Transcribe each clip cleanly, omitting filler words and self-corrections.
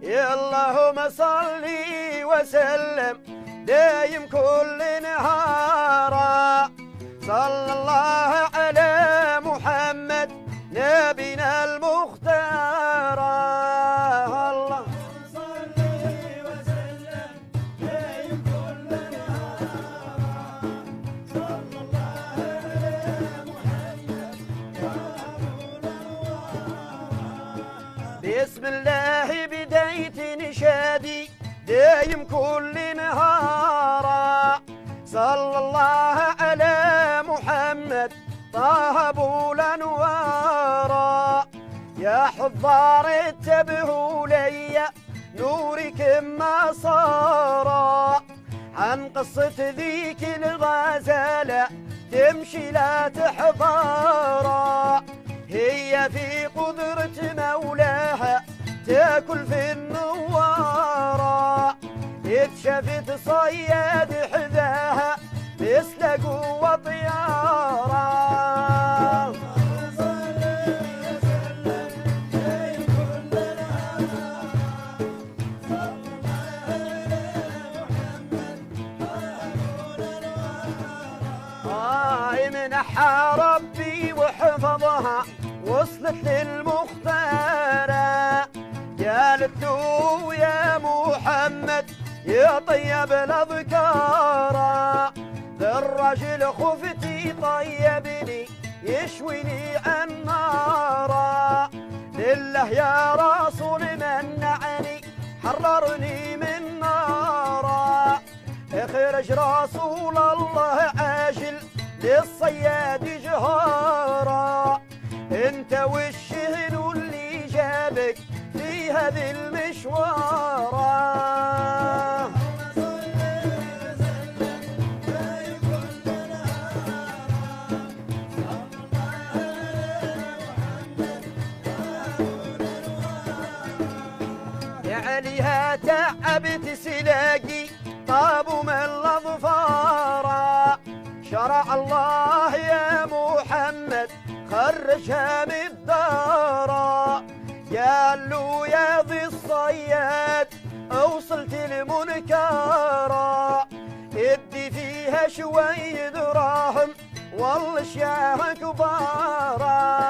يا اللهم صلي وسلم دايم كل نهار. صلى الله على محمد نبينا المختار. اللهم صلي وسلم دايم كل نهار. صلى الله على محمد بسم الله بداية نشادي دايم كل نهار. صلى الله على محمد طه ابو الانوار. يا حضار اتبعوا لي نوركم ما صار. عن قصة ذيك الغزالة تمشي لا تحضار. هي في قدرة مولاها تاكل في النوارة. اتشافت صياد حذاها مثل قوة طيارة. منحى ربي وحفظها وصلت للمختارة. قالت له يا محمد يا طيب الأذكار. ذا الرجل خفتي طيبني يشويني النار. لله يا رسول منعني حررني من نار. اخرج رسول الله عاجل للصياد جهارا. انت والشهن اللي جابك في هذه المشوارة. عليها تعبت سلاقي طابوا من الأظفار. شرع الله يا محمد خرجها من الدار. قال له يا ذي الصياد اوصلت المنكارة. ادي فيها شوية دراهم والله اشياء كبارة.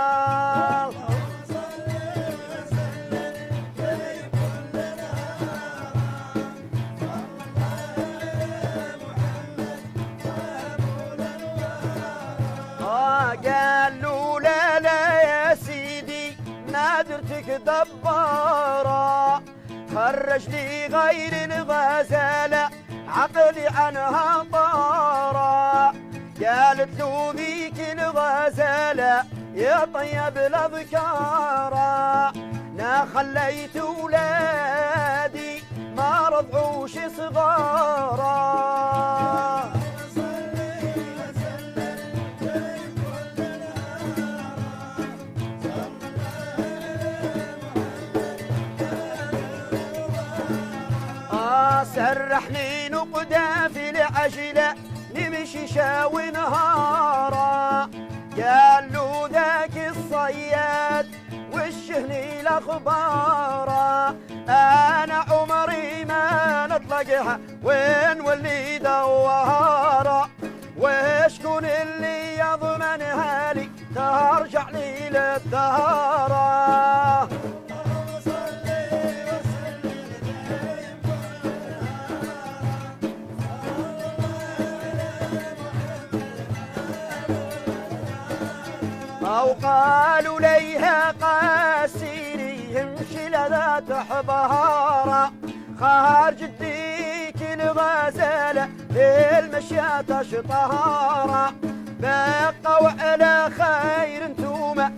قال له لا لا يا سيدي نادرتك دبارة. خرج لي غير الغزالة عقلي عنها طارة. قالت له ذيك الغزالة يا طيب الأذكار. لا خليت ولادي ما رضعوش صغارا. سرحني نقدا في العجلة نمشي شاوي نهارا. قال له ذاك الصياد والشهني الأخبارا. أنا عمري ما نطلقها وين واللي دوارا. وشكون اللي يضمنها لي ترجع لي للدهارا. أو قالوا ليها قاسيري امشي لذا تحبهارا. خارج الديك الغزالة للمشيات شطهارا. بقوا على خير انتوما